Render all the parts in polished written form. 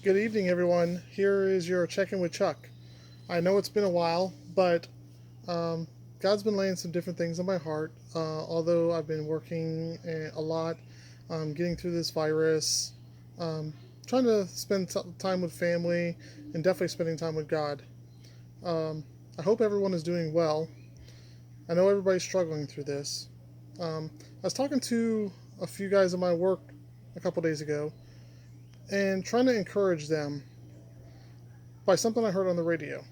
Good evening, everyone. Here is your check in with Chuck. I know it's been a while, but um, God's been laying some different things on my heart. Although I've been working a lot, getting through this virus, um, trying to spend time with family, and definitely spending time with God. Um, I hope everyone is doing well. I know everybody's struggling through this. I was talking to a few guys at my work a couple days ago and trying to encourage them by something I heard on the radio.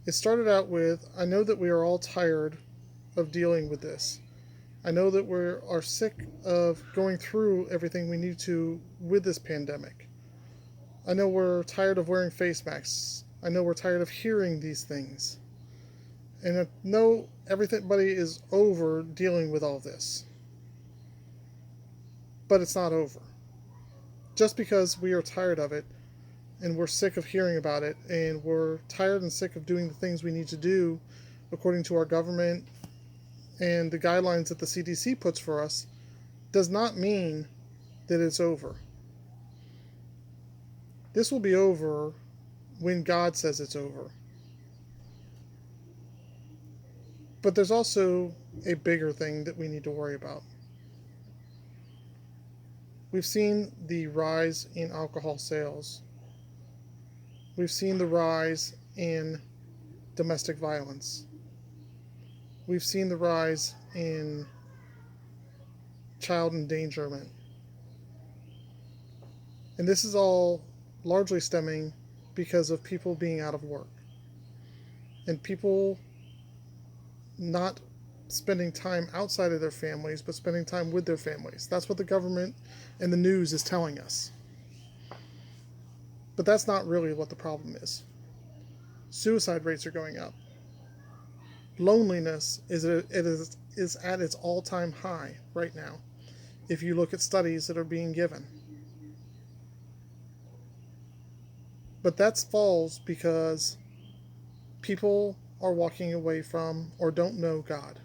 It started out with, I know that we are all tired of dealing with this. I know that we are sick of going through everything we need to with this pandemic. I know we're tired of wearing face masks. I know we're tired of hearing these things. And I know everybody is over dealing with all this. But it's not over. Just because we are tired of it and we're sick of hearing about it and we're tired and sick of doing the things we need to do according to our government and the guidelines that the CDC puts for us does not mean that it's over. This will be over when God says it's over. But there's also a bigger thing that we need to worry about. We've seen the rise in alcohol sales. We've seen the rise in domestic violence. We've seen the rise in child endangerment. And this is all largely stemming because of people being out of work and people not spending time outside of their families but spending time with their families. That's what the government and the news is telling us. But that's not really what the problem is. Suicide rates are going up. Loneliness is at its all-time high right now if you look at studies that are being given. But that falls because people are walking away from or don't know God.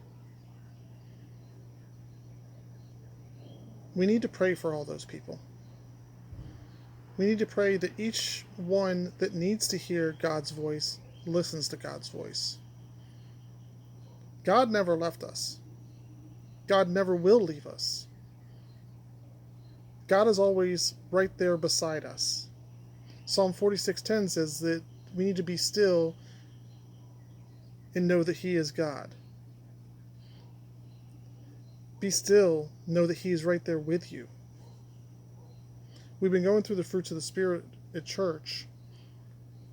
We need to pray for all those people. We need to pray that each one that needs to hear God's voice listens to God's voice. God never left us. God never will leave us. God is always right there beside us. Psalm 46:10 says that we need to be still and know that He is God. Be still, know that He is right there with you. We've been going through the fruits of the Spirit at church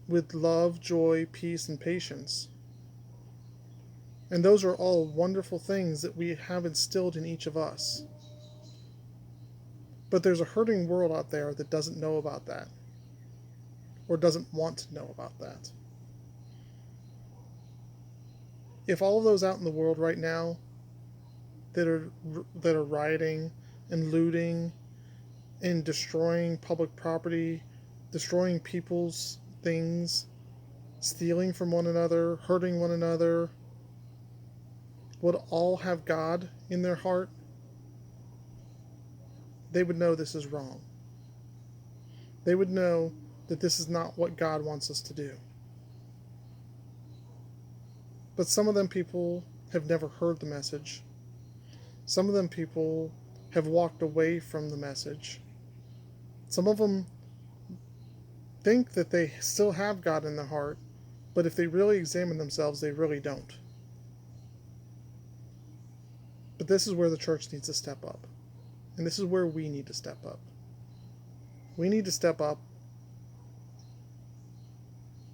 with love, joy, peace, and patience. And those are all wonderful things that we have instilled in each of us. But there's a hurting world out there that doesn't know about that or doesn't want to know about that. If all of those out in the world right now that are rioting and looting and destroying public property, destroying people's things, stealing from one another, hurting one another, would all have God in their heart, they would know this is wrong. They would know that this is not what God wants us to do. But some of them people have never heard the message. Some of them people have walked away from the message. Some of them think that they still have God in their heart, but if they really examine themselves, they really don't. But this is where the church needs to step up. And this is where we need to step up. We need to step up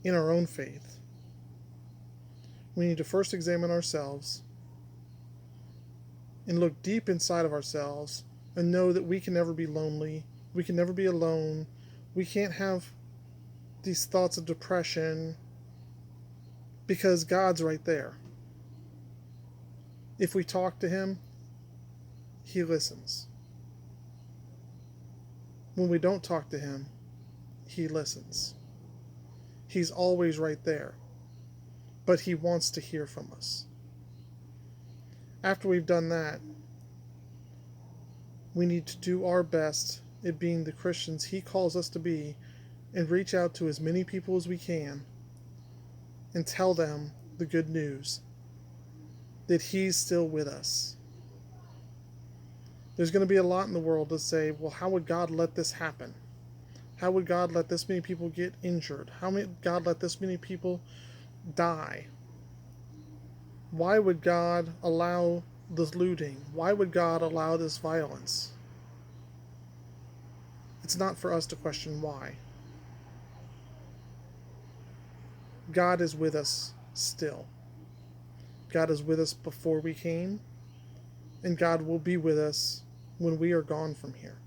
in our own faith. We need to first examine ourselves and look deep inside of ourselves and know that we can never be lonely. We can never be alone. We can't have these thoughts of depression because God's right there. If we talk to Him, He listens. When we don't talk to Him, He listens. He's always right there, but He wants to hear from us. After we've done that, we need to do our best at being the Christians He calls us to be and reach out to as many people as we can and tell them the good news that He's still with us. There's going to be a lot in the world to say, well, how would God let this happen? How would God let this many people get injured? How would God let this many people die? Why would God allow this looting? Why would God allow this violence? It's not for us to question why. God is with us still. God is with us before we came, and God will be with us when we are gone from here.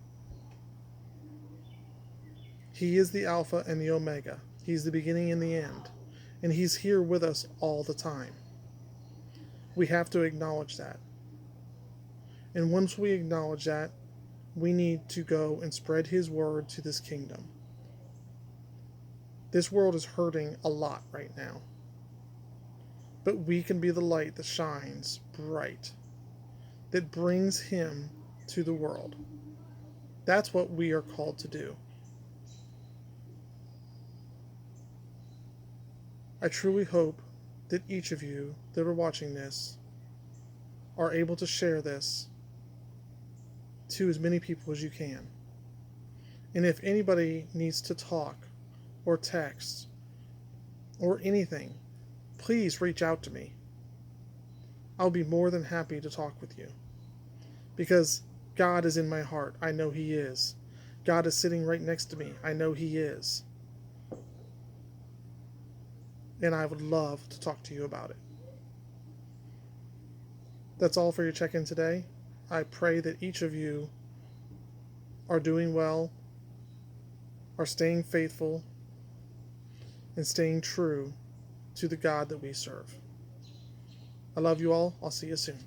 He is the Alpha and the Omega. He's the beginning and the end. And He's here with us all the time. We have to acknowledge that. And once we acknowledge that, we need to go and spread His word to this kingdom. This world is hurting a lot right now. But we can be the light that shines bright, that brings Him to the world. That's what we are called to do. I truly hope that each of you that are watching this are able to share this to as many people as you can. And if anybody needs to talk or text or anything, please reach out to me. I'll be more than happy to talk with you. Because God is in my heart. I know He is. God is sitting right next to me. I know He is. And I would love to talk to you about it. That's all for your check-in today. I pray that each of you are doing well, are staying faithful, and staying true to the God that we serve. I love you all. I'll see you soon.